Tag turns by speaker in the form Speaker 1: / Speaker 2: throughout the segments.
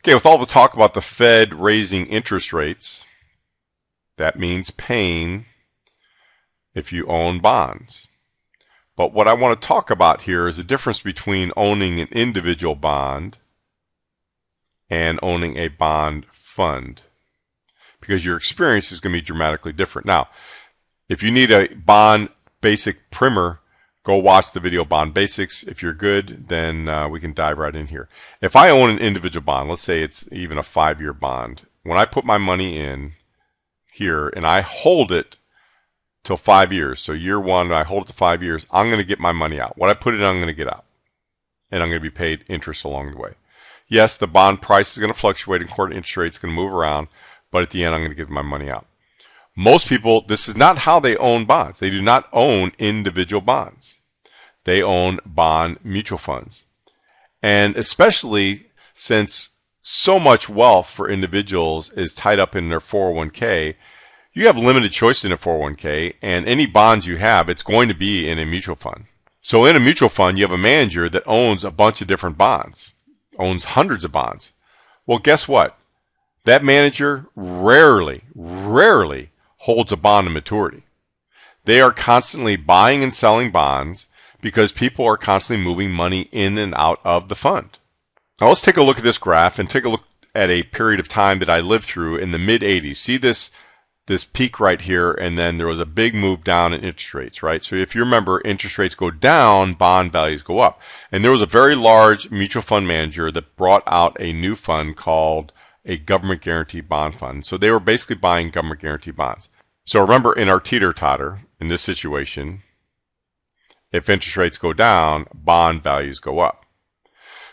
Speaker 1: Okay, with all the talk about the Fed raising interest rates, that means paying if you own bonds. But what I want to talk about here is the difference between owning an individual bond and owning a bond fund, because your experience is going to be dramatically different. Now, if you need a bond basic primer, go watch the video Bond Basics. If you're good, then we can dive right in here. If I own an individual bond, let's say it's even a 5-year bond, when I put my money in here and I hold it till 5 years, so year one, I hold it to 5 years, I'm going to get my money out. What I put in, I'm going to get out. And I'm going to be paid interest along the way. Yes, the bond price is going to fluctuate and court interest rates going to move around, but at the end, I'm going to get my money out. Most people, this is not how they own bonds. They do not own individual bonds. They own bond mutual funds. And especially since so much wealth for individuals is tied up in their 401k, you have limited choice in a 401k, and any bonds you have, it's going to be in a mutual fund. So in a mutual fund, you have a manager that owns a bunch of different bonds, owns hundreds of bonds. Well, guess what? That manager rarely holds a bond to maturity. They are constantly buying and selling bonds because people are constantly moving money in and out of the fund. Now let's take a look at this graph and take a look at a period of time that I lived through in the mid-80s. See this peak right here, and then there was a big move down in interest rates, right? So if you remember, interest rates go down, bond values go up. And there was a very large mutual fund manager that brought out a new fund called a government guaranteed bond fund. So they were basically buying government guaranteed bonds. So remember, in our teeter-totter, in this situation, if interest rates go down, bond values go up.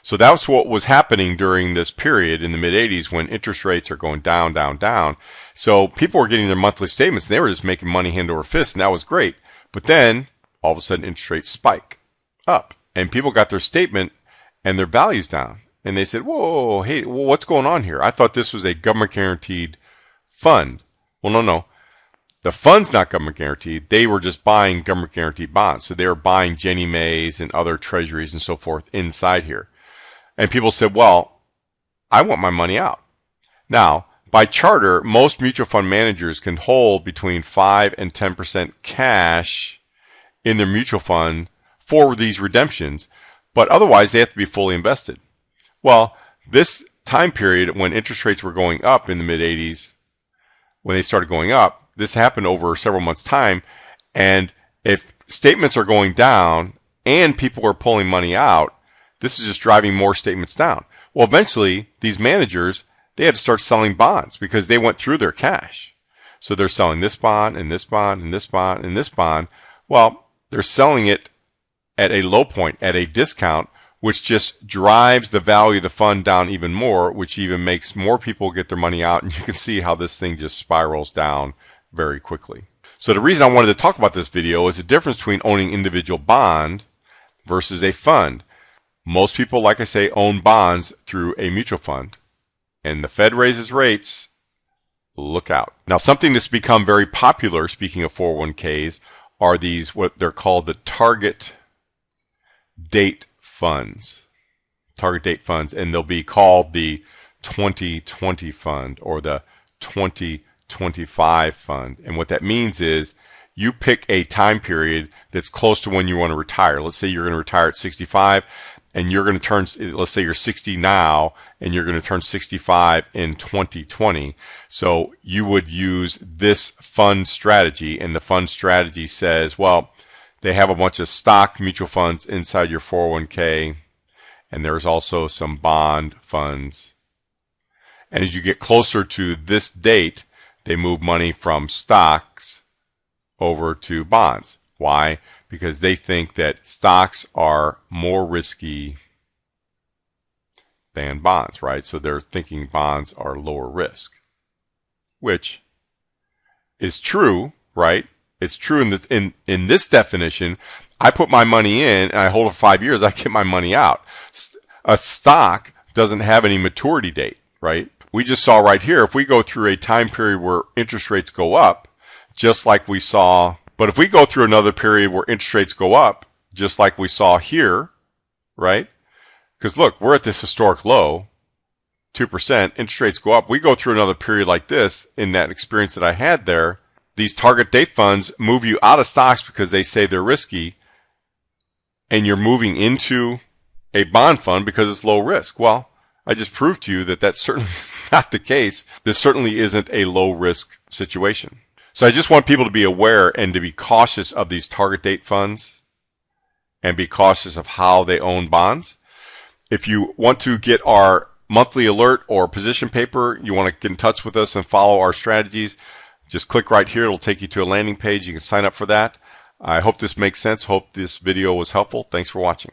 Speaker 1: So that's what was happening during this period in the mid-80s when interest rates are going down, down, down. So people were getting their monthly statements, and they were just making money hand over fist, and that was great. But then, all of a sudden, interest rates spike up, and people got their statement and their values down. And they said, whoa, hey, what's going on here? I thought this was a government-guaranteed fund. Well, no. The fund's not government guaranteed. They were just buying government guaranteed bonds. So they were buying Ginnie Maes and other treasuries and so forth inside here. And people said, well, I want my money out. Now, by charter, most mutual fund managers can hold between 5 and 10% cash in their mutual fund for these redemptions, but otherwise they have to be fully invested. Well, this time period when interest rates were going up in the mid-80s, when they started going up, this happened over several months' time. And if statements are going down and people are pulling money out, this is just driving more statements down. Well, eventually, these managers, they had to start selling bonds because they went through their cash. So they're selling this bond and this bond and this bond and this bond. Well, they're selling it at a low point, at a discount, which just drives the value of the fund down even more, which even makes more people get their money out. And you can see how this thing just spirals down very quickly. So the reason I wanted to talk about this video is the difference between owning individual bond versus a fund. Most people, like I say, own bonds through a mutual fund. And the Fed raises rates, look out. Now, something that's become very popular, speaking of 401ks, are these, what they're called the target date funds. Target date funds. And they'll be called the 2020 fund or the 2025 fund. And what that means is you pick a time period that's close to when you want to retire. Let's say you're going to retire at 65. And you're going to turn, let's say you're 60 now, and you're going to turn 65 in 2020. So you would use this fund strategy, and the fund strategy says, well, they have a bunch of stock mutual funds inside your 401k, and there's also some bond funds. And as you get closer to this date, they move money from stocks over to bonds. Why? Because they think that stocks are more risky than bonds, right? So they're thinking bonds are lower risk, which is true, right? It's true in this definition. I put my money in and I hold it for 5 years, I get my money out. A stock doesn't have any maturity date, right? We just saw right here, if we go through a time period where interest rates go up, just like we saw. But if we go through another period where interest rates go up, just like we saw here, right? Because look, we're at this historic low, 2%, interest rates go up. We go through another period like this. In that experience that I had there, these target date funds move you out of stocks because they say they're risky, and you're moving into a bond fund because it's low risk. Well, I just proved to you that that's certainly not the case. This certainly isn't a low risk situation. So I just want people to be aware and to be cautious of these target date funds and be cautious of how they own bonds. If you want to get our monthly alert or position paper, you want to get in touch with us and follow our strategies, just click right here. It'll take you to a landing page. You can sign up for that. I hope this makes sense. Hope this video was helpful. Thanks for watching.